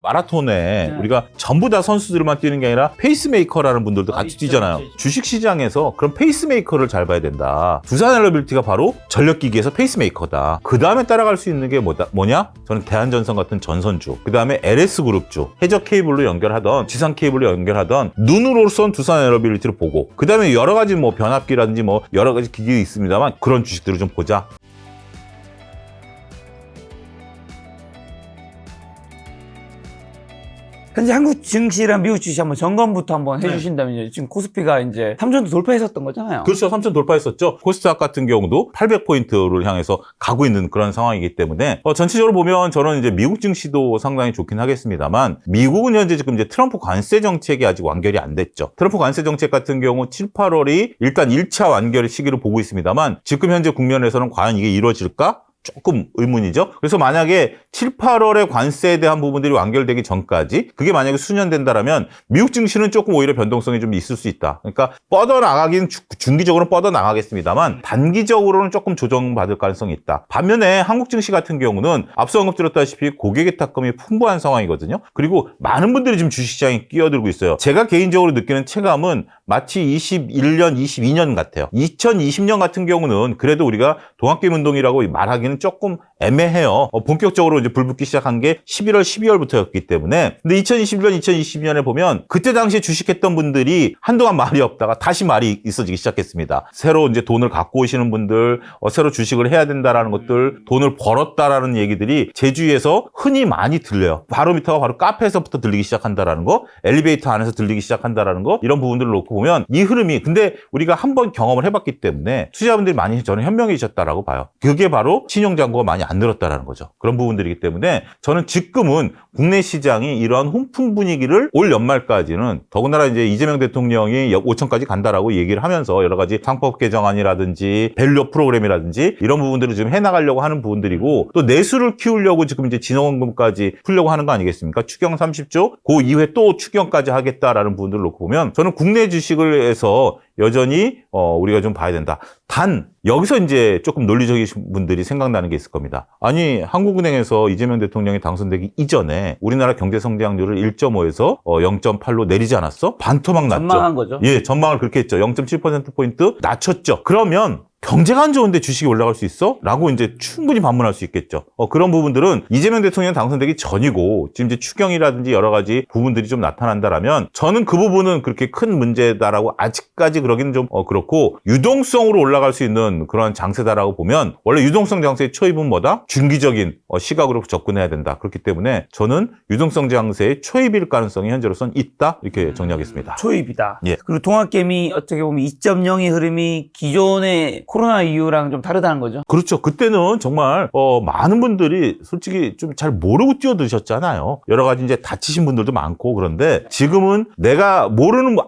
마라톤에 우리가 전부 다 선수들만 뛰는 게 아니라 페이스메이커라는 분들도 같이 뛰잖아요. 주식시장에서 그런 페이스메이커를 잘 봐야 된다. 두산엘러빌리티가 바로 전력기기에서 페이스메이커다. 그 다음에 따라갈 수 있는 게 뭐냐? 저는 대한전선 같은 전선주, 그 다음에 LS그룹주, 해적 케이블로 연결하던, 지상 케이블로 연결하던 눈으로선 두산엘러빌리티를 보고, 그 다음에 여러 가지 뭐 변압기라든지 뭐 여러 가지 기기가 있습니다만 그런 주식들을 좀 보자. 현재 한국 증시랑 미국 증시 한번 점검부터 한번 해주신다면 이제 지금 코스피가 이제 3천도 돌파했었던 거잖아요. 그렇죠. 3천 돌파했었죠. 코스닥 같은 경우도 800포인트를 향해서 가고 있는 그런 상황이기 때문에 전체적으로 보면 저는 이제 미국 증시도 상당히 좋긴 하겠습니다만 미국은 현재 지금 이제 트럼프 관세 정책이 아직 완결이 안 됐죠. 트럼프 관세 정책 같은 경우 7, 8월이 일단 1차 완결 시기로 보고 있습니다만 지금 현재 국면에서는 과연 이게 이루어질까? 조금 의문이죠. 그래서 만약에 7, 8월에 관세에 대한 부분들이 완결되기 전까지 그게 만약에 수년된다라면 미국 증시는 조금 오히려 변동성이 좀 있을 수 있다. 그러니까 뻗어나가긴 중기적으로는 뻗어나가겠습니다만 단기적으로는 조금 조정받을 가능성이 있다. 반면에 한국 증시 같은 경우는 앞서 언급드렸다시피 고객의 탁금이 풍부한 상황이거든요. 그리고 많은 분들이 지금 주식시장에 끼어들고 있어요. 제가 개인적으로 느끼는 체감은 마치 21년, 22년 같아요. 2020년 같은 경우는 그래도 우리가 동학개미운동이라고 말하기는 조금 애매해요. 본격적으로 이제 불붙기 시작한 게 11월, 12월부터였기 때문에. 근데 2021년, 2022년에 보면 그때 당시에 주식했던 분들이 한동안 말이 없다가 다시 말이 있어지기 시작했습니다. 새로 이제 돈을 갖고 오시는 분들, 새로 주식을 해야 된다라는 것들, 돈을 벌었다라는 얘기들이 제 주위에서 흔히 많이 들려요. 바로미터가 바로 카페에서부터 들리기 시작한다라는 거, 엘리베이터 안에서 들리기 시작한다라는 거, 이런 부분들을 놓고 보면 이 흐름이 근데 우리가 한번 경험을 해봤기 때문에 투자자분들이 많이 저는 현명해지셨다라고 봐요. 그게 바로 신용잔고가 많이 안 늘었다라는 거죠. 그런 부분들이기 때문에 저는 지금은 국내 시장이 이러한 훈풍 분위기를 올 연말까지는 더군다나 이제 이재명 대통령이 5천까지 간다라고 얘기를 하면서 여러 가지 상법 개정안이라든지 밸류 프로그램이라든지 이런 부분들을 지금 해나가려고 하는 부분들이고 또 내수를 키우려고 지금 이제 진흥원금까지 풀려고 하는 거 아니겠습니까? 추경 30조 그 이후에 또 추경까지 하겠다라는 부분들을 놓고 보면 저는 국내 주식을 해서 여전히 우리가 좀 봐야 된다. 단 여기서 이제 조금 논리적이신 분들이 생각나는 게 있을 겁니다. 아니 한국은행에서 이재명 대통령이 당선되기 이전에 우리나라 경제 성장률을 1.5에서 0.8로 내리지 않았어? 반토막 났죠. 전망한 거죠. 예, 전망을 그렇게 했죠. 0.7%포인트 낮췄죠. 그러면 경제가 안 좋은데 주식이 올라갈 수 있어? 라고 이제 충분히 반문할 수 있겠죠. 그런 부분들은 이재명 대통령 당선되기 전이고 지금 이제 추경이라든지 여러 가지 부분들이 좀 나타난다라면 저는 그 부분은 그렇게 큰 문제다라고 아직까지 그러기는 좀 그렇고 유동성으로 올라갈 수 있는 그런 장세다라고 보면 원래 유동성 장세의 초입은 뭐다? 중기적인 시각으로 접근해야 된다. 그렇기 때문에 저는 유동성 장세의 초입일 가능성이 현재로서는 있다. 이렇게 정리하겠습니다. 초입이다. 예. 그리고 동학개미 어떻게 보면 2.0의 흐름이 기존의 코로나 이후랑 좀 다르다는 거죠. 그렇죠. 그때는 정말 많은 분들이 솔직히 좀 잘 모르고 뛰어드셨잖아요. 여러 가지 이제 다치신 분들도 많고 그런데 지금은 내가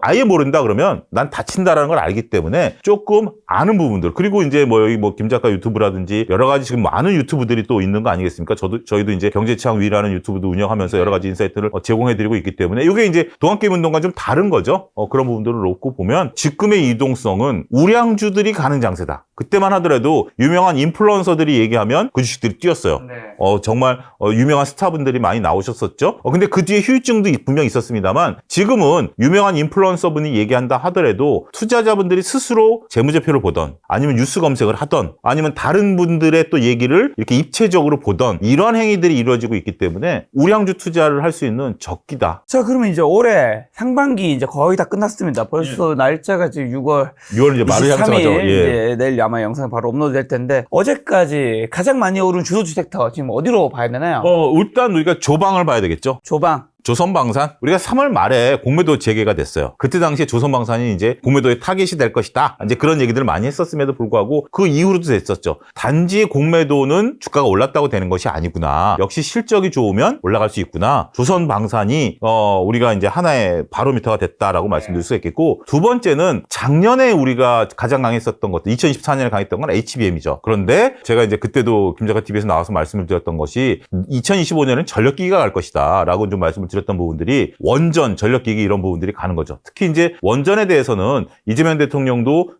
아예 모른다 그러면 난 다친다라는 걸 알기 때문에 조금 아는 부분들 그리고 이제 뭐 여기 뭐 김 작가 유튜브라든지 여러 가지 지금 많은 유튜브들이 또 있는 거 아니겠습니까? 저희도 이제 경제창위라는 유튜브도 운영하면서 여러 가지 인사이트를 제공해드리고 있기 때문에 이게 이제 동학개미운동과 좀 다른 거죠. 그런 부분들을 놓고 보면 지금의 이동성은 우량주들이 가는 장세다. 그때만 하더라도 유명한 인플루언서들이 얘기하면 그 주식들이 뛰었어요. 네. 정말 유명한 스타분들이 많이 나오셨었죠. 근데 그 뒤에 후유증도 분명히 있었습니다만 지금은 유명한 인플루언서분이 얘기한다 하더라도 투자자분들이 스스로 재무제표를 보던 아니면 뉴스 검색을 하던 아니면 다른 분들의 또 얘기를 이렇게 입체적으로 보던 이러한 행위들이 이루어지고 있기 때문에 우량주 투자를 할 수 있는 적기다. 자, 그러면 이제 올해 상반기 이제 거의 다 끝났습니다. 벌써 날짜가 지금 6월 이제 말을 향해서 23일 가죠. 예. 이제 내일 아마 영상 바로 업로드 될 텐데 어제까지 가장 많이 오른 주도주 섹터 지금 어디로 봐야 되나요? 일단 우리가 조방을 봐야 되겠죠. 조방. 조선방산 우리가 3월 말에 공매도 재개가 됐어요. 그때 당시에 조선방산이 이제 공매도의 타깃이 될 것이다. 이제 그런 얘기들을 많이 했었음에도 불구하고 그 이후로도 됐었죠. 단지 공매도는 주가가 올랐다고 되는 것이 아니구나. 역시 실적이 좋으면 올라갈 수 있구나. 조선방산이 우리가 이제 하나의 바로미터가 됐다라고 말씀드릴 수 있겠고 두 번째는 작년에 우리가 가장 강했었던 것도 2024년에 강했던 건 HBM이죠. 그런데 제가 이제 그때도 김작가 TV에서 나와서 말씀을 드렸던 것이 2025년은 전력기기가 갈 것이다 라고 좀 말씀을 말씀드렸던 부분들이 원전, 전력기기 이런 부분들이 가는 거죠. 특히 이제 원전에 대해서는 이재명 대통령도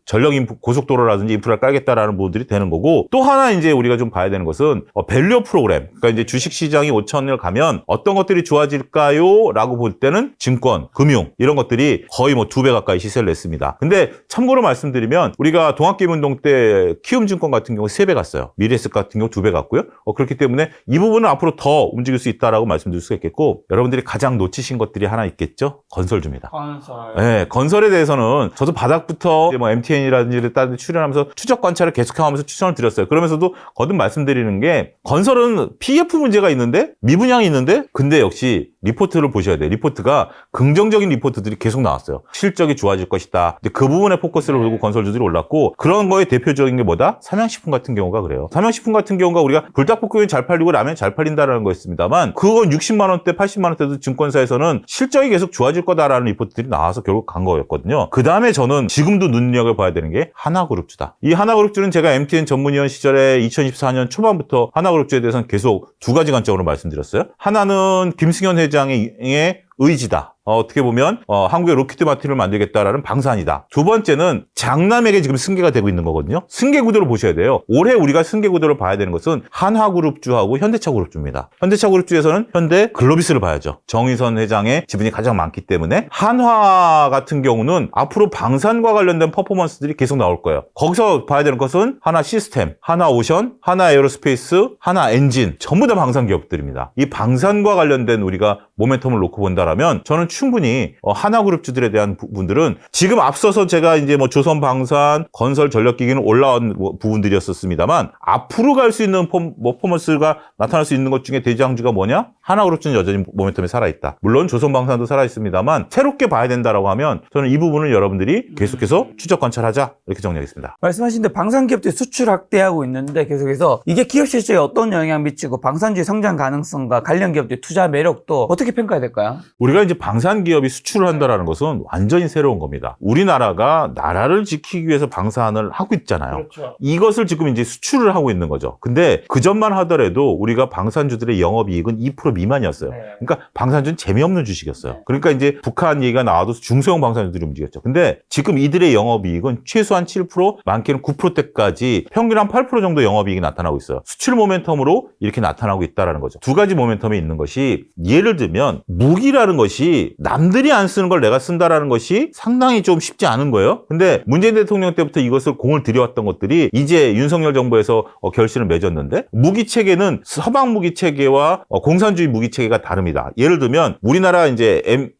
고속도로라든지 인프라를 깔겠다라는 부분들이 되는 거고, 또 하나 이제 우리가 좀 봐야 되는 것은 밸류 프로그램. 그러니까 이제 주식시장이 5천을 가면 어떤 것들이 좋아질까요? 라고 볼 때는 증권, 금융 이런 것들이 거의 뭐 2배 가까이 시세를 냈습니다. 근데 참고로 말씀드리면 우리가 동학개미운동 때 키움증권 같은 경우 3배 갔어요. 미래에셋 같은 경우 2배 갔고요. 그렇기 때문에 이 부분은 앞으로 더 움직일 수 있다라고 말씀드릴 수가 있겠고, 여러분들이 가장 놓치신 것들이 하나 있겠죠? 건설주입니다. 건설. 네, 건설에 대해서는 저도 바닥부터 뭐 MTN이라든지 다른 데 출연하면서 추적 관찰을 계속하면서 추천을 드렸어요. 그러면서도 거듭 말씀드리는 게, 건설은 PF 문제가 있는데 미분양이 있는데, 근데 역시 리포트를 보셔야 돼요. 리포트가 긍정적인 리포트들이 계속 나왔어요. 실적이 좋아질 것이다. 근데 그 부분에 포커스를 두고 건설주들이 올랐고, 그런 거에 대표적인 게 뭐다? 삼양식품 같은 경우가 그래요. 삼양식품 같은 경우가 우리가 불닭볶음면 잘 팔리고 라면 잘 팔린다라는 거였습니다만, 그건 60만 원대, 80만 원대도 증권사에서는 실적이 계속 좋아질 거다라는 리포트들이 나와서 결국 간 거였거든요. 그 다음에 저는 지금도 눈여겨봐야 되는 게 하나그룹주다. 이 하나그룹주는 제가 MTN 전문위원 시절에 2024년 초반부터 하나그룹주에 대해서는 계속 두 가지 관점으로 말씀드렸어요. 하나는 김승현 회장의 의지다. 어떻게 보면 한국의 로키드 마틴을 만들겠다라는 방산이다. 두 번째는 장남에게 지금 승계가 되고 있는 거거든요. 승계 구도를 보셔야 돼요. 올해 우리가 승계 구도를 봐야 되는 것은 한화그룹주하고 현대차그룹주입니다. 현대차그룹주에서는 현대 글로비스를 봐야죠. 정의선 회장의 지분이 가장 많기 때문에 한화 같은 경우는 앞으로 방산과 관련된 퍼포먼스들이 계속 나올 거예요. 거기서 봐야 되는 것은 하나 시스템, 하나 오션, 하나 에어로스페이스, 하나 엔진, 전부 다 방산 기업들입니다. 이 방산과 관련된 우리가 모멘텀을 놓고 본다라면 저는 충분히 하나그룹주들에 대한 부분들은 지금 앞서서 제가 이제 뭐 조선방산, 건설, 전력기기는 올라온 부분들이었었습니다만, 앞으로 갈 수 있는 퍼포먼스가 나타날 수 있는 것 중에 대장주가 뭐냐? 하나그룹주는 여전히 모멘텀이 살아있다. 물론 조선방산도 살아있습니다만 새롭게 봐야 된다라고 하면 저는 이 부분을 여러분들이 계속해서 추적 관찰하자, 이렇게 정리하겠습니다. 말씀하신 대로 방산기업들이 수출 확대하고 있는데, 계속해서 이게 기업 실적에 어떤 영향 미치고 방산주의 성장 가능성과 관련 기업들의 투자 매력도 어떻게 평가해야 될까요? 우리가 이제 방산 기업이 수출을 한다라는 것은 완전히 새로운 겁니다. 우리나라가 나라를 지키기 위해서 방산을 하고 있잖아요. 그렇죠. 이것을 지금 이제 수출을 하고 있는 거죠. 근데 그 전만 하더라도 우리가 방산주들의 영업이익은 2% 미만이었어요. 네. 그러니까 방산주는 재미없는 주식이었어요. 그러니까 이제 북한 얘기가 나와도 중소형 방산주들이 움직였죠. 근데 지금 이들의 영업이익은 최소한 7%, 많게는 9%대까지 평균 한 8% 정도 영업이익이 나타나고 있어요. 수출 모멘텀으로 이렇게 나타나고 있다는 거죠. 두 가지 모멘텀이 있는 것이, 예를 들면 무기라는 것이 남들이 안 쓰는 걸 내가 쓴다라는 것이 상당히 좀 쉽지 않은 거예요. 근데 문재인 대통령 때부터 이것을 공을 들여왔던 것들이 이제 윤석열 정부에서 결실을 맺었는데, 무기 체계는 서방 무기 체계와 공산주의 무기 체계가 다릅니다. 예를 들면 우리나라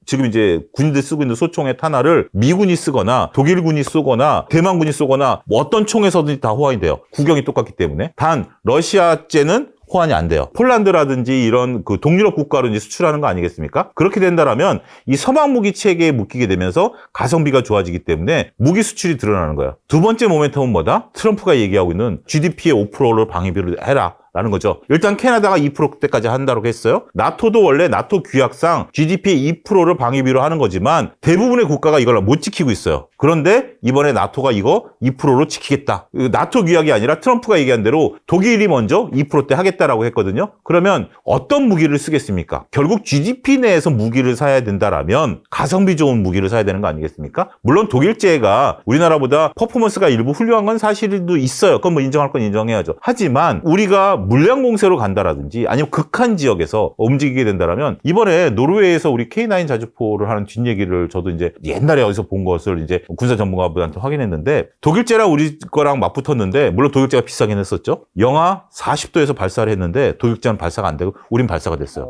지금 이제 군인들 쓰고 있는 소총의 탄화를 미군이 쓰거나 독일군이 쏘거나 대만군이 쏘거나 뭐 어떤 총에서든지 다 호환이 돼요. 구경이 똑같기 때문에. 단 러시아제는 호환이 안 돼요. 폴란드라든지 이런 그 동유럽 국가로 이제 수출하는 거 아니겠습니까? 그렇게 된다라면 이 서방 무기 체계에 묶이게 되면서 가성비가 좋아지기 때문에 무기 수출이 드러나는 거예요. 두 번째 모멘텀은 뭐다? 트럼프가 얘기하고 있는 GDP의 5%를 방위비로 해라. 라는 거죠. 일단 캐나다가 2%대까지 한다고 했어요. 나토도 원래 나토 규약상 GDP의 2%를 방위비로 하는 거지만 대부분의 국가가 이걸 못 지키고 있어요. 그런데 이번에 나토가 이거 2%로 지키겠다. 나토 규약이 아니라 트럼프가 얘기한 대로 독일이 먼저 2%대 하겠다라고 했거든요. 그러면 어떤 무기를 쓰겠습니까? 결국 GDP 내에서 무기를 사야 된다라면 가성비 좋은 무기를 사야 되는 거 아니겠습니까? 물론 독일제가 우리나라보다 퍼포먼스가 일부 훌륭한 건 사실도 있어요. 그건 뭐 인정할 건 인정해야죠. 하지만 우리가 물량 공세로 간다라든지 아니면 극한 지역에서 움직이게 된다라면, 이번에 노르웨이에서 우리 K9 자주포를 하는 뒷얘기를 저도 이제 옛날에 어디서 본 것을 이제 군사 전문가분한테 확인했는데, 독일제랑 우리 거랑 맞붙었는데, 물론 독일제가 비싸긴 했었죠. 영하 40도에서 발사를 했는데 독일제는 발사가 안 되고 우린 발사가 됐어요.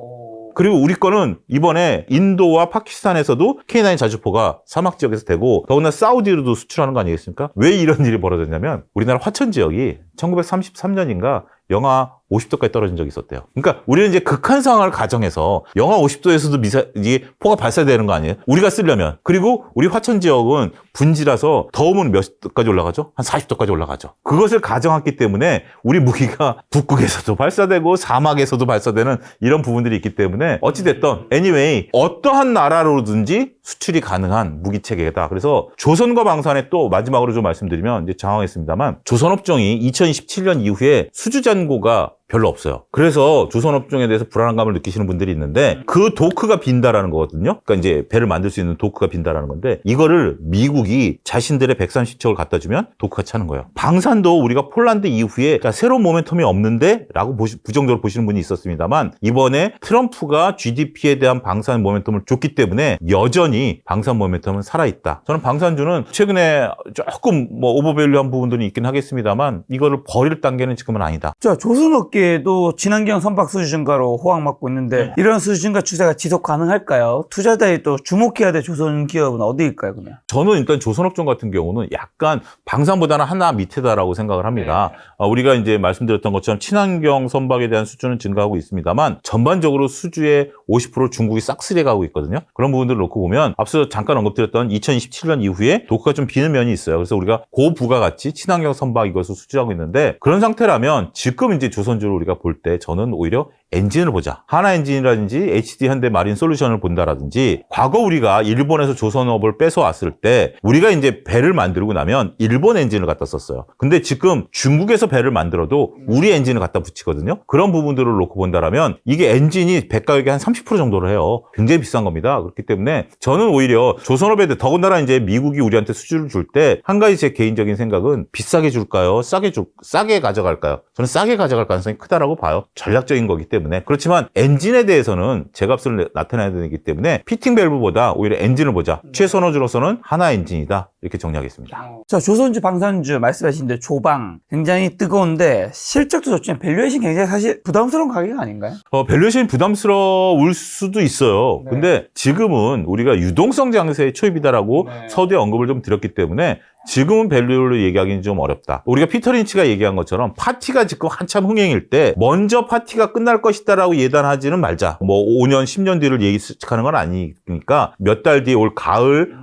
그리고 우리 거는 이번에 인도와 파키스탄에서도 K9 자주포가 사막 지역에서 되고, 더구나 사우디로도 수출하는 거 아니겠습니까? 왜 이런 일이 벌어졌냐면, 우리나라 화천 지역이 1933년인가 영하 50도까지 떨어진 적이 있었대요. 그러니까 우리는 이제 극한 상황을 가정해서 영하 50도에서도 이게 포가 발사되는 거 아니에요? 우리가 쓰려면. 그리고 우리 화천 지역은 분지라서 더우면 몇 도까지 올라가죠? 한 40도까지 올라가죠. 그것을 가정했기 때문에 우리 무기가 북극에서도 발사되고 사막에서도 발사되는 이런 부분들이 있기 때문에, 어찌됐든 anyway 어떠한 나라로든지 수출이 가능한 무기 체계다. 그래서 조선과 방산에 또 마지막으로 좀 말씀드리면, 이제 장황했습니다만, 조선업종이 2027년 이후에 수주잔고가 별로 없어요. 그래서 조선업종에 대해서 불안감을 느끼시는 분들이 있는데 그 도크가 빈다라는 거거든요. 그러니까 이제 배를 만들 수 있는 도크가 빈다라는 건데 이거를 미국이 자신들의 130척을 갖다 주면 도크가 차는 거예요. 방산도 우리가 폴란드 이후에 새로운 모멘텀이 없는데 라고 부정적으로 보시는 분이 있었습니다만 이번에 트럼프가 GDP에 대한 방산 모멘텀을 줬기 때문에 여전히 방산 모멘텀은 살아있다. 저는 방산주는 최근에 조금 오버밸류한 부분들이 있긴 하겠습니다만 이거를 버릴 단계는 지금은 아니다. 자, 조선업계도 친환경 선박 수주 증가로 호황받고 있는데 이런 수주 증가 추세가 지속 가능할까요? 투자자에 또 주목해야 될 조선 기업은 어디일까요, 그냥? 저는 일단 조선업종 같은 경우는 약간 방산보다는 하나 밑에다라고 생각을 합니다. 우리가 이제 말씀드렸던 것처럼 친환경 선박에 대한 수주는 증가하고 있습니다만 전반적으로 수주의 50% 중국이 싹쓸이 가고 있거든요. 그런 부분들을 놓고 보면 앞서 잠깐 언급드렸던 2027년 이후에 도크가 좀 비는 면이 있어요. 그래서 우리가 고부가가치 친환경 선박 이것을 수주하고 있는데 그런 상태라면 지금 이제 조선주를 우리가 볼 때 저는 오히려 엔진을 보자. 하나엔진이라든지 HD 현대 마린 솔루션을 본다라든지 과거 우리가 일본에서 조선업을 뺏어왔을 때 우리가 이제 배를 만들고 나면 일본 엔진을 갖다 썼어요. 근데 지금 중국에서 배를 만들어도 우리 엔진을 갖다 붙이거든요. 그런 부분들을 놓고 본다라면 이게 엔진이 배 가격의 한 30% 정도를 해요. 굉장히 비싼 겁니다. 그렇기 때문에 저는 오히려 조선업에 대해 더군다나 이제 미국이 우리한테 수주를 줄 때 한 가지 제 개인적인 생각은 비싸게 줄까요? 싸게 가져갈까요? 저는 싸게 가져갈 가능성이 크다라고 봐요. 전략적인 거기 때문에. 그렇지만 엔진에 대해서는 제값을 나타내야 되기 때문에 피팅 밸브보다 오히려 엔진을 보자. 최선호주로서는 하나 엔진이다. 이렇게 정리하겠습니다. 자, 조선주, 방산주 말씀하신 대로 조방 굉장히 뜨거운데 실적도 좋지만 밸류에이션 굉장히 사실 부담스러운 가격 아닌가요? 밸류에이션이 부담스러울 수도 있어요. 네. 근데 지금은 우리가 유동성 장세에 초입이다라고 네. 서두에 언급을 좀 드렸기 때문에 지금은 밸류를 얘기하기는 좀 어렵다. 우리가 피터 린치가 얘기한 것처럼 파티가 지금 한참 흥행일 때 먼저 파티가 끝날 것이다라고 예단하지는 말자. 5년, 10년 뒤를 예측하는 건 아니니까 몇 달 뒤에 올 가을,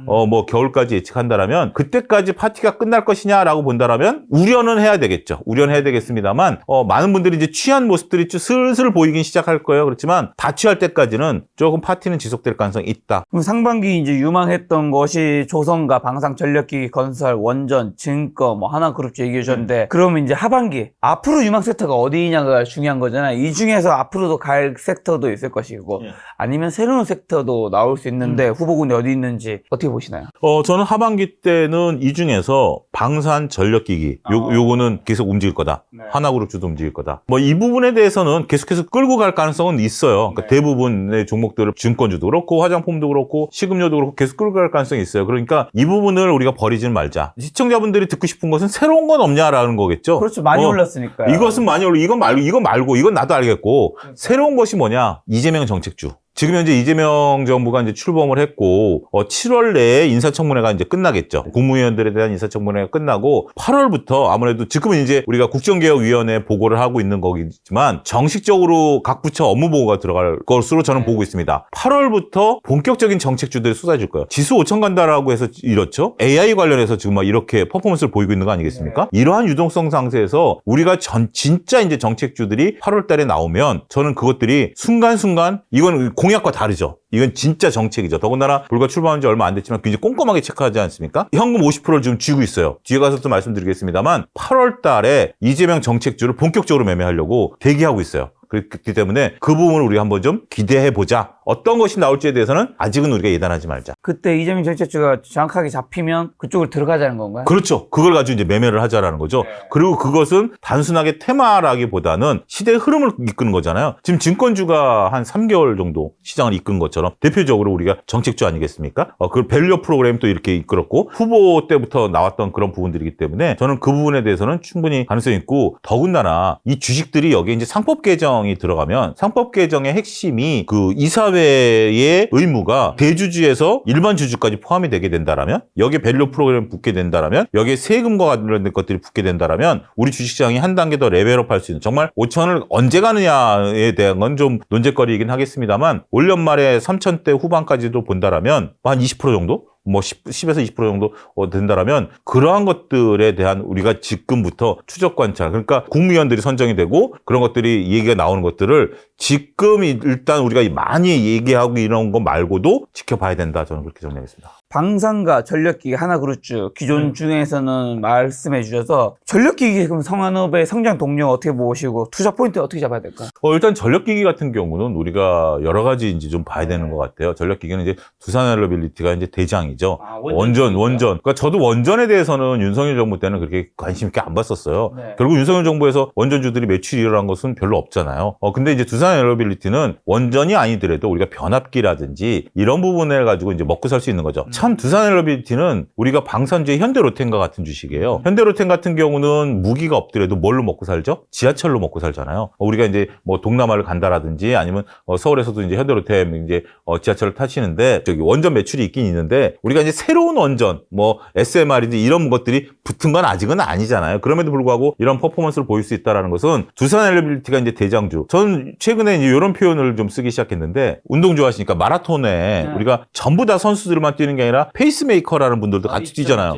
겨울까지 예측한다라면 그때까지 파티가 끝날 것이냐라고 본다라면 우려는 해야 되겠죠. 우려는 해야 되겠습니다만 많은 분들이 이제 취한 모습들이 슬슬 보이긴 시작할 거예요. 그렇지만 다 취할 때까지는 조금 파티는 지속될 가능성이 있다. 그럼 상반기 이제 유망했던 것이 조선과 방산, 전력기기, 건설, 원전, 증권, 하나그룹주 얘기해 주셨는데 그러면 이제 하반기 앞으로 유망 섹터가 어디냐가 중요한 거잖아요. 이 중에서 앞으로도 갈 섹터도 있을 것이고 아니면 새로운 섹터도 나올 수 있는데 후보군이 어디 있는지 어떻게 보시나요? 저는 하반기 때는 이 중에서 방산, 전력기기 요거는 계속 움직일 거다. 네. 하나그룹주도 움직일 거다. 이 부분에 대해서는 계속해서 끌고 갈 가능성은 있어요. 그러니까 대부분의 종목들을 증권주도 그렇고 화장품도 그렇고 식음료도 그렇고 계속 끌고 갈 가능성이 있어요. 그러니까 이 부분을 우리가 버리지는 말자. 시청자분들이 듣고 싶은 것은 새로운 건 없냐라는 거겠죠. 그렇죠. 많이 올랐으니까요. 이것은 많이 올라. 이건 말고 이건 나도 알겠고 새로운 것이 뭐냐? 이재명 정책주. 지금 현재 이재명 정부가 이제 출범을 했고 7월 내에 인사청문회가 이제 끝나겠죠. 국무위원들에 대한 인사청문회가 끝나고 8월부터 아무래도 지금은 이제 우리가 국정개혁위원회 보고를 하고 있는 거겠지만 정식적으로 각 부처 업무 보고가 들어갈 것으로 저는 보고 있습니다. 8월부터 본격적인 정책주들이 쏟아질 거예요. 지수 5천 간다라고 해서 이렇죠. AI 관련해서 지금 막 이렇게 퍼포먼스를 보이고 있는 거 아니겠습니까? 이러한 유동성 상태에서 우리가 진짜 이제 정책주들이 8월 달에 나오면 저는 그것들이 순간순간 이건 공약과 다르죠. 이건 진짜 정책이죠. 더군다나 불과 출범한 지 얼마 안 됐지만 굉장히 꼼꼼하게 체크하지 않습니까? 현금 50%를 지금 쥐고 있어요. 뒤에 가서 또 말씀드리겠습니다만 8월 달에 이재명 정책주를 본격적으로 매매하려고 대기하고 있어요. 그렇기 때문에 그 부분을 우리가 한번 좀 기대해보자. 어떤 것이 나올지에 대해서는 아직은 우리가 예단하지 말자. 그때 이재명 정책주가 정확하게 잡히면 그쪽을 들어가자는 건가요? 그렇죠. 그걸 가지고 이제 매매를 하자라는 거죠. 그리고 그것은 단순하게 테마라기보다는 시대의 흐름을 이끄는 거잖아요. 지금 증권주가 한 3개월 정도 시장을 이끈 것처럼 대표적으로 우리가 정책주 아니겠습니까? 그 밸류 프로그램도 이렇게 이끌었고 후보 때부터 나왔던 그런 부분들이기 때문에 저는 그 부분에 대해서는 충분히 가능성이 있고 더군다나 이 주식들이 여기에 이제 상법 개정이 들어가면 상법 개정의 핵심이 그 이사회의 의무가 대주주에서 일반 주주까지 포함이 되게 된다라면 여기에 밸류 프로그램 붙게 된다라면 여기에 세금과 관련된 것들이 붙게 된다라면 우리 주식시장이 한 단계 더 레벨업 할 수 있는 정말 5천을 언제 가느냐에 대한 건 좀 논쟁거리이긴 하겠습니다만 올 연말에 3천대 후반까지도 본다라면 한 20% 정도 뭐 10에서 20% 정도 된다라면 그러한 것들에 대한 우리가 지금부터 추적 관찰, 그러니까 국무위원들이 선정이 되고 그런 것들이 얘기가 나오는 것들을 지금 일단 우리가 많이 얘기하고 이런 거 말고도 지켜봐야 된다. 저는 그렇게 정리하겠습니다. 방산과 전력기기 하나그룹주 기존 중에서는 말씀해 주셔서 전력기기 그럼 성한업의 성장 동력 어떻게 보시고 투자 포인트 어떻게 잡아야 될까요? 일단 전력기기 같은 경우는 우리가 여러 가지 이제 좀 봐야 되는 것 같아요. 전력기기는 이제 두산엘러빌리티가 이제 대장이죠. 원전. 그러니까 저도 원전에 대해서는 윤석열 정부 때는 그렇게 관심 있게 안 봤었어요. 네. 결국 윤석열 정부에서 원전주들이 매출이 일어난 것은 별로 없잖아요. 근데 이제 두산엘러빌리티는 원전이 아니더라도 우리가 변압기라든지 이런 부분을 가지고 이제 먹고 살 수 있는 거죠. 참 두산엘러빌리티는 우리가 방산주의 현대로템과 같은 주식이에요. 현대로템 같은 경우는 무기가 없더라도 뭘로 먹고 살죠? 지하철로 먹고 살잖아요. 우리가 이제 뭐 동남아를 간다라든지 아니면 서울에서도 이제 현대로템 이제 지하철을 타시는데 저기 원전 매출이 있긴 있는데 우리가 이제 새로운 원전 뭐 SMR인지 이런 것들이 붙은 건 아직은 아니잖아요. 그럼에도 불구하고 이런 퍼포먼스를 보일 수 있다라는 것은 두산엘러빌리티가 이제 대장주. 저는 최근에 이제 이런 표현을 좀 쓰기 시작했는데 운동 좋아하시니까 마라톤에 우리가 전부 다 선수들만 뛰는 게 아니라 페이스메이커라는 분들도 같이 뛰잖아요.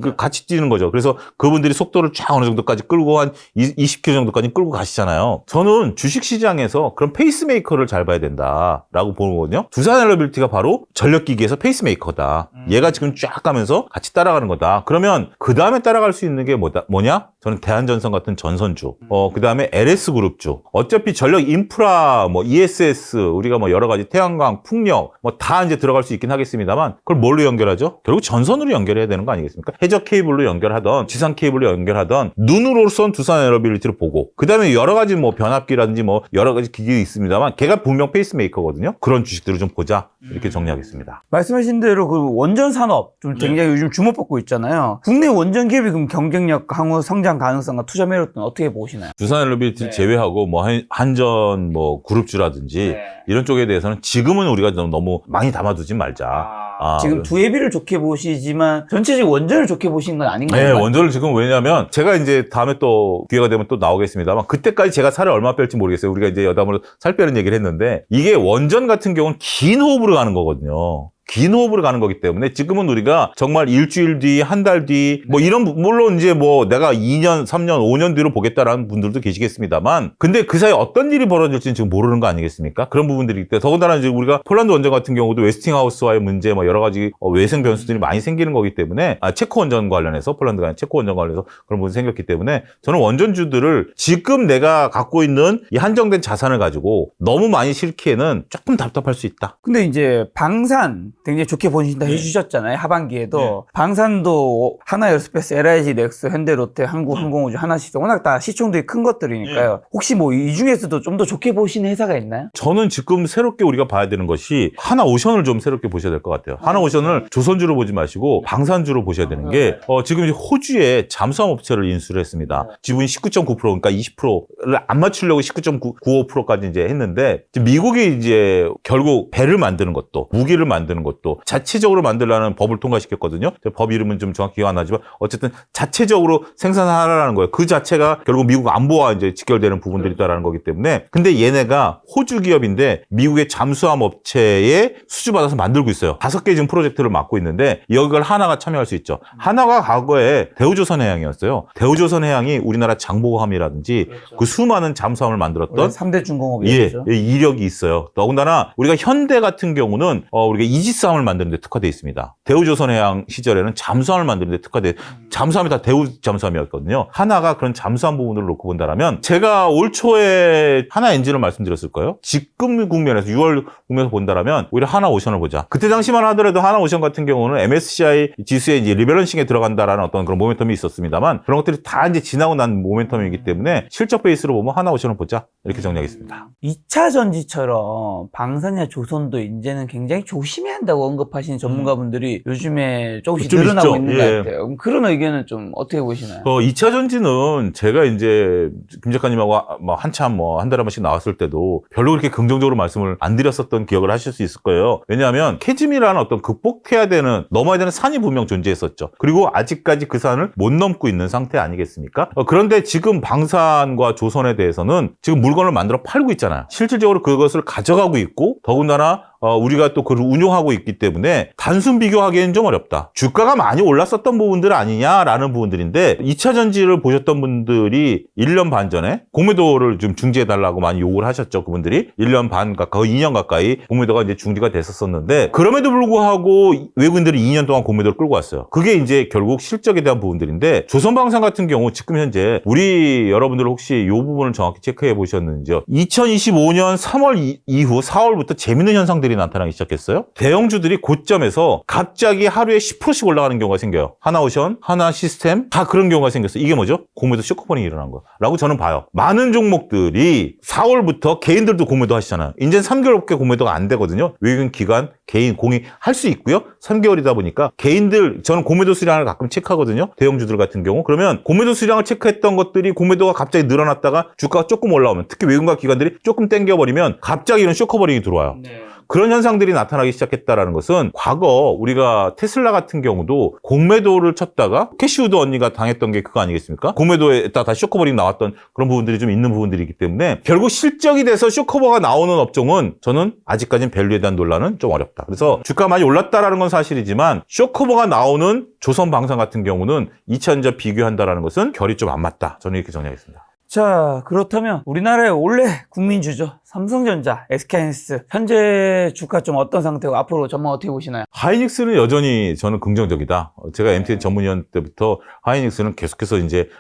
그 같이 뛰는 거죠. 그래서 그분들이 속도를 쫙 어느 정도까지 끌고 한 20km 정도까지 끌고 가시잖아요. 저는 주식시장에서 그런 페이스메이커를 잘 봐야 된다라고 보거든요. 두산엘러빌리티가 바로 전력기기에서 페이스메이커다. 얘가 지금 쫙 가면서 같이 따라가는 거다. 그러면 그 다음에 따라갈 수 있는 게 뭐냐? 저는 대한전선 같은 전선주. 그 다음에 LS그룹주. 어차피 전력 인프라, 뭐 ESS, 우리가 뭐 여러 가지 태양광, 풍력, 뭐 다 이제 들어갈 수 있긴 하겠습니다만 그걸 뭘로 연결하죠? 결국 전선으로 연결해야 되는 거 아니겠습니까? 해저 케이블로 연결하던, 지상 케이블로 연결하던 눈으로선 두산엘러빌리티를 보고 그 다음에 여러 가지 뭐 변압기라든지 뭐 여러 가지 기기 있습니다만 걔가 분명 페이스메이커거든요. 그런 주식들을 좀 보자. 이렇게 정리하겠습니다. 말씀하신 대로 그 원전 산업 좀 굉장히 요즘 주목받고 있잖아요. 국내 원전 기업이 그럼 경쟁력, 향후 성장 가능성과 투자 매력 등 어떻게 보시나요? 두산엘러빌리티 제외하고 뭐 한전 뭐 그룹주라든지 이런 쪽에 대해서는 지금은 우리가 너무 많이 담아두지 말자. 지금 두예비를 좋게 보시지만 전체적으로 원전을 좋게 보시는 건 아닌가요? 네, 원전을 지금 왜냐면 제가 이제 다음에 또 기회가 되면 또 나오겠습니다만 그때까지 제가 살을 얼마 뺄지 모르겠어요. 우리가 이제 여담으로 살 빼는 얘기를 했는데 이게 원전 같은 경우는 긴 호흡으로 가는 거거든요. 긴 호흡으로 가는 거기 때문에 지금은 우리가 정말 일주일 뒤, 한 달 뒤, 뭐 이런, 물론 이제 뭐 내가 2년, 3년, 5년 뒤로 보겠다라는 분들도 계시겠습니다만 근데 그 사이에 어떤 일이 벌어질지는 지금 모르는 거 아니겠습니까? 그런 부분들이 있기 때문에 더군다나 이제 우리가 폴란드 원전 같은 경우도 웨스팅하우스와의 문제 뭐 여러 가지 외생 변수들이 많이 생기는 거기 때문에 체코 원전 관련해서 폴란드가 아닌 체코 원전 관련해서 그런 부분이 생겼기 때문에 저는 원전주들을 지금 내가 갖고 있는 이 한정된 자산을 가지고 너무 많이 실기에는 조금 답답할 수 있다. 근데 이제 방산 굉장히 좋게 보신다 해주셨잖아요. 하반기에도. 방산도 하나에어스페이스, LIG, 넥소, 현대로테, 한국항공우주, 하나시스 워낙 다 시총들이 큰 것들이니까요. 혹시 뭐 이 중에서도 좀 더 좋게 보시는 회사가 있나요? 저는 지금 새롭게 우리가 봐야 되는 것이 하나오션을 좀 새롭게 보셔야 될 것 같아요. 하나오션을 조선주로 보지 마시고 방산주로 보셔야 되는 게 지금 이제 호주에 잠수함 업체를 인수를 했습니다. 지분이 19.9% 그러니까 20%를 안 맞추려고 19.95%까지 이제 했는데 미국이 이제 결국 배를 만드는 것도 무기를 만드는 것도 자체적으로 만들라는 법을 통과시켰거든요. 법 이름은 좀 정확히 기억 안 나지만 어쨌든 자체적으로 생산하라는 거예요. 그 자체가 결국 미국 안보와 이제 직결되는 부분들이 있다라는 거기 때문에 근데 얘네가 호주 기업인데 미국의 잠수함 업체에 수주받아서 만들고 있어요. 5개 지금 프로젝트를 맡고 있는데 여기를 하나가 참여할 수 있죠. 하나가 과거에 대우조선해양이었어요. 대우조선해양이 우리나라 장보함이라든지 그 수많은 잠수함을 만들었던 3대 중공업이었죠. 이력이 있어요. 더군다나 우리가 현대 같은 경우는 우리가 이지스함을 만드는 데 특화되어 있습니다. 대우조선해양 시절에는 잠수함을 만드는 데 특화되어 잠수함이 다 대우 잠수함이었거든요. 하나가 그런 잠수함 부분을 놓고 본다면 제가 올 초에 하나 엔진을 말씀드렸을 거예요. 지금 국면에서 6월 국면에서 본다면 오히려 하나오션을 보자. 그때 당시만 하더라도 하나오션 같은 경우는 MSCI 지수에 이제 리밸런싱에 들어간다라는 어떤 그런 모멘텀이 있었습니다만 그런 것들이 다 이제 지나고 난 모멘텀이기 때문에 실적 베이스로 보면 하나오션을 보자. 이렇게 정리하겠습니다. 2차 전지처럼 방산이나 조선도 이제는 굉장히 조심해야 한다고 언급하시는 전문가분들이 요즘에 조금씩 좀 늘어나고 있죠. 있는 것 같아요. 그럼 그런 의견은 좀 어떻게 보시나요? 2차 전지는 제가 이제 김 작가님하고 뭐 한참 뭐 한 달에 한 번씩 나왔을 때도 별로 그렇게 긍정적으로 말씀을 안 드렸었던 기억을 하실 수 있을 거예요. 왜냐하면 캐즘이라는 어떤 극복해야 되는 넘어야 되는 산이 분명 존재했었죠. 그리고 아직까지 그 산을 못 넘고 있는 상태 아니겠습니까? 그런데 지금 방산과 조선에 대해서는 지금 물건을 만들어 팔고 있잖아요. 실질적으로 그것을 가져가고 있고 더군다나 우리가 또 그걸 운용하고 있기 때문에 단순 비교하기에는 좀 어렵다. 주가가 많이 올랐었던 부분들 아니냐라는 부분들인데 2차 전지를 보셨던 분들이 1년 반 전에 공매도를 좀 중지해달라고 많이 요구를 하셨죠. 그분들이 1년 반 가까이, 2년 가까이 공매도가 이제 중지가 됐었었는데 그럼에도 불구하고 외국인들이 2년 동안 공매도를 끌고 왔어요. 그게 이제 결국 실적에 대한 부분들인데 조선방산 같은 경우 지금 현재 우리 여러분들 혹시 이 부분을 정확히 체크해 보셨는지요? 2025년 3월 이후 4월부터 재밌는 현상들이 나타나기 시작했어요. 대형주들이 고점에서 갑자기 하루에 10%씩 올라가는 경우가 생겨요. 하나오션, 하나시스템 다 그런 경우가 생겼어요. 이게 뭐죠? 공매도 쇼크버닝이 일어난 거라고 저는 봐요. 많은 종목들이 4월부터 개인들도 공매도 하시잖아요. 이제 3개월밖에 공매도가 안 되거든요. 외국인 기관, 개인, 공이 할 수 있고요. 3개월이다 보니까 개인들 저는 공매도 수량을 가끔 체크하거든요. 대형주들 같은 경우. 그러면 공매도 수량을 체크했던 것들이 공매도가 갑자기 늘어났다가 주가가 조금 올라오면 특히 외국인 기관들이 조금 땡겨버리면 갑자기 이런 쇼크버링이 들어와요. 네. 그런 현상들이 나타나기 시작했다라는 것은 과거 우리가 테슬라 같은 경우도 공매도를 쳤다가 캐시우드 언니가 당했던 게 그거 아니겠습니까? 공매도에다 다시 쇼크버링 나왔던 그런 부분들이 좀 있는 부분들이기 때문에 결국 실적이 돼서 쇼크버가 나오는 업종은 저는 아직까지는 밸류에 대한 논란은 좀 어렵다. 그래서 주가 많이 올랐다라는 건 사실이지만 쇼크버가 나오는 조선방산 같은 경우는 2차전지와 비교한다라는 것은 결이 좀 안 맞다. 저는 이렇게 정리하겠습니다. 자, 그렇다면 우리나라의 원래 국민주죠. 삼성전자, SK하이닉스 현재 주가 좀 어떤 상태고 앞으로 전망 어떻게 보시나요? 하이닉스는 여전히 저는 긍정적이다. 제가 MTN 전문위원 때부터 하이닉스는 계속해서 이제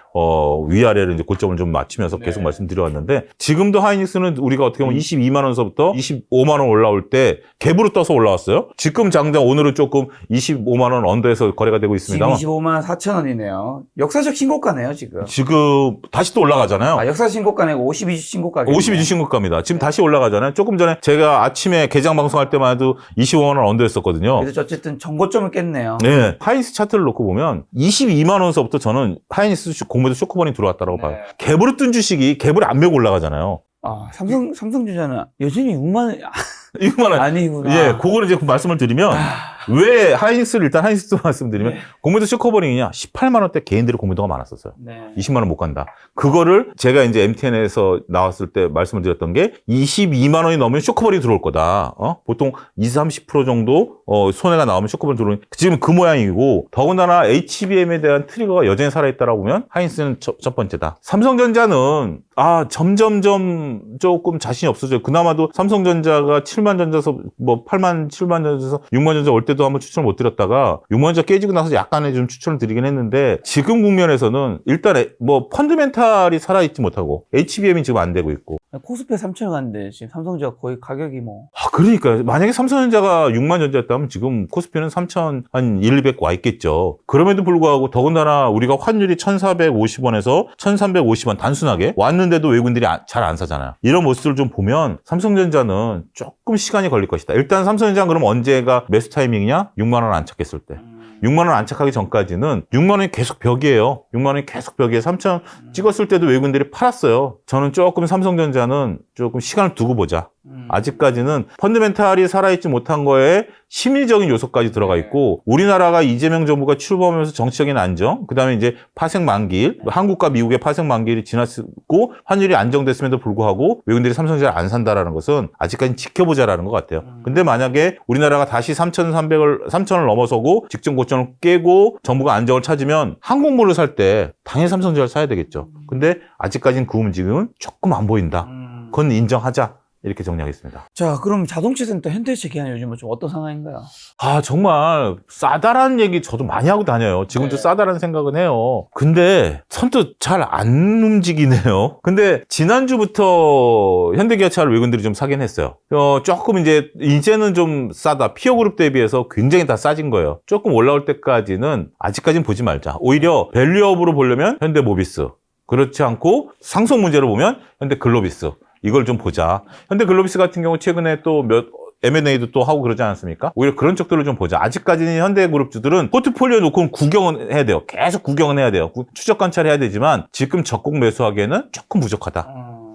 위아래로 이제 고점을 좀 맞추면서 계속 말씀드려왔는데 지금도 하이닉스는 우리가 어떻게 보면 22만 원서부터 25만 원 올라올 때 갭으로 떠서 올라왔어요. 지금 당장 오늘은 조금 25만 원 언더에서 거래가 되고 있습니다. 지금 25만 4천 원이네요. 역사적 신고가네요, 지금. 지금 다시 또 올라가잖아요. 아, 역사적 신고가 아니고 52주 신고가. 52주 신고가입니다. 지금 다시 올라가잖아요. 조금 전에 제가 아침에 개장 방송할 때만 해도 25만 원 언더였었거든요. 그래서 어쨌든 정고점을 깼네요. 네. 하이닉스 차트를 놓고 보면 22만 원서부터 저는 하이닉스 공매도 쇼크버닝 들어왔다고 봐요. 갭으로 뜬 주식이 갭을 안 메고 올라가잖아요. 아, 삼성전자는 여전히 6만 원. 6만 원. 아니구나. 예, 그거를 이제 말씀을 드리면 왜 하이닉스를 일단 하이닉스 말씀드리면 공매도 쇼커버링이냐 18만 원대 개인들의 공매도가 많았었어요. 20만 원 못 간다. 그거를 제가 이제 MTN에서 나왔을 때 말씀을 드렸던 게 22만 원이 넘으면 쇼커버링이 들어올 거다. 보통 20-30% 정도 손해가 나오면 쇼커버링 들어오는 지금 그 모양이고 더군다나 HBM에 대한 트리거가 여전히 살아있다라고 보면 하이닉스는 첫 번째다. 삼성전자는 점점점 조금 자신이 없어져요. 그나마도 삼성전자가 7만 전자에서 8만 7만 전자에서 6만 전자 올 때도 한번 추천을 못 드렸다가 6만 전자 깨지고 나서 약간의 좀 추천을 드리긴 했는데 지금 국면에서는 일단 펀드멘탈이 살아있지 못하고 HBM이 지금 안 되고 있고 코스피 3천원 갔는데 지금 삼성전자 거의 가격이 뭐. 그러니까 만약에 삼성전자가 6만 전자였다면 지금 코스피는 3천 한 1,200 와 있겠죠. 그럼에도 불구하고 더군다나 우리가 환율이 1,450원에서 1,350원 단순하게 왔는데도 외국인들이 잘 안 사잖아요. 이런 모습을 좀 보면 삼성전자는 조금 시간이 걸릴 것이다. 일단 삼성전자는 그럼 언제가 매수 타이밍이냐? 6만 원 안착했을 때. 6만 원 안착하기 전까지는 6만 원이 계속 벽이에요. 6만 원이 계속 벽이에요. 3천 찍었을 때도 외국인들이 팔았어요. 저는 조금 삼성전자는 조금 시간을 두고 보자. 아직까지는 펀드멘탈이 살아있지 못한 거에 심리적인 요소까지 들어가 있고 우리나라가 이재명 정부가 출범하면서 정치적인 안정 그다음에 이제 파생 만기일 한국과 미국의 파생 만기일이 지났고 환율이 안정됐음에도 불구하고 외국인들이 삼성전자를 안 산다라는 것은 아직까지 지켜보자라는 것 같아요. 근데 만약에 우리나라가 다시 3,300을 넘어서고 직전 고점을 깨고 정부가 안정을 찾으면 항공모를 살 때 당연히 삼성전자를 사야 되겠죠. 근데 아직까지는 그 움직임은 조금 안 보인다. 그건 인정하자. 이렇게 정리하겠습니다. 자, 그럼 자동차센터 현대차 기아는 요즘은 좀 어떤 상황인가요? 정말 싸다라는 얘기 저도 많이 하고 다녀요. 지금도 싸다라는 생각은 해요. 근데 선뜻 잘 안 움직이네요. 근데 지난주부터 현대기아차를 외국인들이 좀 사긴 했어요. 조금 이제는 좀 싸다. 피어그룹 대비해서 굉장히 다 싸진 거예요. 조금 올라올 때까지는 아직까지는 보지 말자. 오히려 밸류업으로 보려면 현대모비스. 그렇지 않고 상속 문제로 보면 현대글로비스. 이걸 좀 보자. 현대글로비스 같은 경우 최근에 또 M&A도 또 하고 그러지 않았습니까? 오히려 그런 쪽들을 좀 보자. 아직까지는 현대그룹주들은 포트폴리오 놓고 구경은 해야 돼요. 계속 구경은 해야 돼요. 추적 관찰해야 되지만 지금 적극 매수하기에는 조금 부족하다.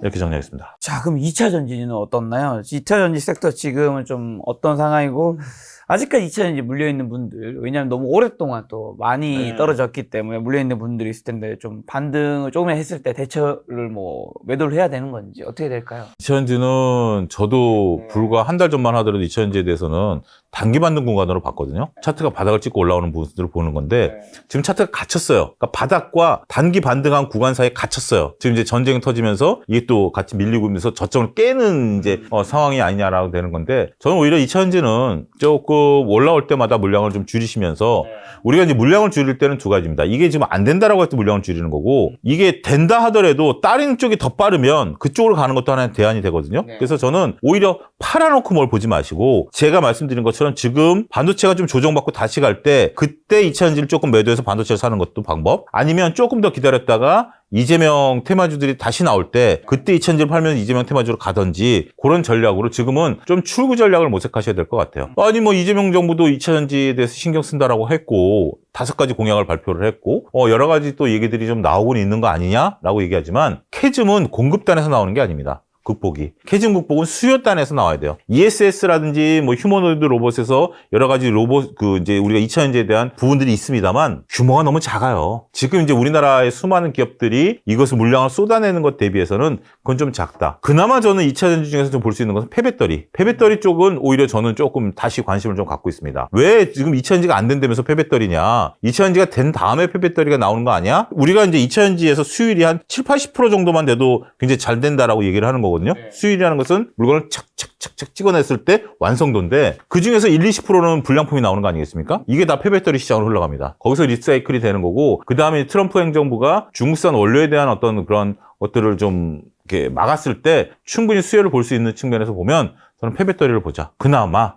이렇게 정리하겠습니다. 자, 그럼 2차 전지는 어떻나요? 2차 전지 섹터 지금은 좀 어떤 상황이고 아직까지 2차전지 물려있는 분들, 왜냐하면 너무 오랫동안 또 많이 떨어졌기 때문에 물려있는 분들이 있을 텐데 좀 반등을 조금 했을 때 대처를 뭐 매도를 해야 되는 건지 어떻게 될까요? 2차전지는 저도 불과 한 달 전만 하더라도 2차전지에 대해서는 단기 반등 구간으로 봤거든요. 차트가 바닥을 찍고 올라오는 부분들을 보는 건데 지금 차트가 갇혔어요. 그러니까 바닥과 단기 반등한 구간 사이에 갇혔어요. 지금 이제 전쟁이 터지면서 이게 또 같이 밀리고 있면서 저점을 깨는 이제 상황이 아니냐라고 되는 건데 저는 오히려 2차전지는 조금 올라올 때마다 물량을 좀 줄이시면서 우리가 이제 물량을 줄일 때는 두 가지입니다. 이게 지금 안 된다라고 해서 물량을 줄이는 거고 이게 된다 하더라도 다른 쪽이 더 빠르면 그쪽으로 가는 것도 하나의 대안이 되거든요. 그래서 저는 오히려 팔아놓고 뭘 보지 마시고 제가 말씀드린 것처럼 지금 반도체가 좀 조정받고 다시 갈 때 그때 2차전지를 조금 매도해서 반도체를 사는 것도 방법 아니면 조금 더 기다렸다가 이재명 테마주들이 다시 나올 때 그때 2차전지를 팔면 이재명 테마주로 가든지 그런 전략으로 지금은 좀 출구 전략을 모색하셔야 될 것 같아요. 아니 뭐 이재명 정부도 2차전지에 대해서 신경 쓴다라고 했고 5가지 공약을 발표를 했고 여러 가지 또 얘기들이 좀 나오고는 있는 거 아니냐라고 얘기하지만 캐즘은 공급단에서 나오는 게 아닙니다. 극복이. 캐즘 극복은 수요단에서 나와야 돼요. ESS라든지 뭐 휴머노이드 로봇에서 여러 가지 로봇 이제 우리가 2차전지에 대한 부분들이 있습니다만 규모가 너무 작아요. 지금 이제 우리나라의 수많은 기업들이 이것을 물량을 쏟아내는 것 대비해서는 그건 좀 작다. 그나마 저는 2차전지 중에서 좀 볼 수 있는 것은 폐배터리. 폐배터리 쪽은 오히려 저는 조금 다시 관심을 좀 갖고 있습니다. 왜 지금 2차전지가 안 된다면서 폐배터리냐? 2차전지가 된 다음에 폐배터리가 나오는 거 아니야? 우리가 이제 2차전지에서 수율이 한 7-80% 정도만 돼도 굉장히 잘 된다라고 얘기를 하는 거거든요. 수율이라는 것은 물건을 착착착착 찍어냈을 때 완성도인데 그중에서 1-20%는 불량품이 나오는 거 아니겠습니까? 이게 다 폐배터리 시장으로 흘러갑니다. 거기서 리사이클이 되는 거고 그 다음에 트럼프 행정부가 중국산 원료에 대한 어떤 그런 것들을 좀 이렇게 막았을 때 충분히 수혜를 볼 수 있는 측면에서 보면 저는 폐배터리를 보자. 그나마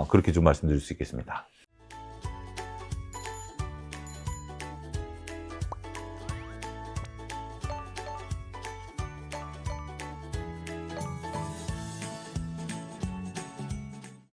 그렇게 좀 말씀드릴 수 있겠습니다.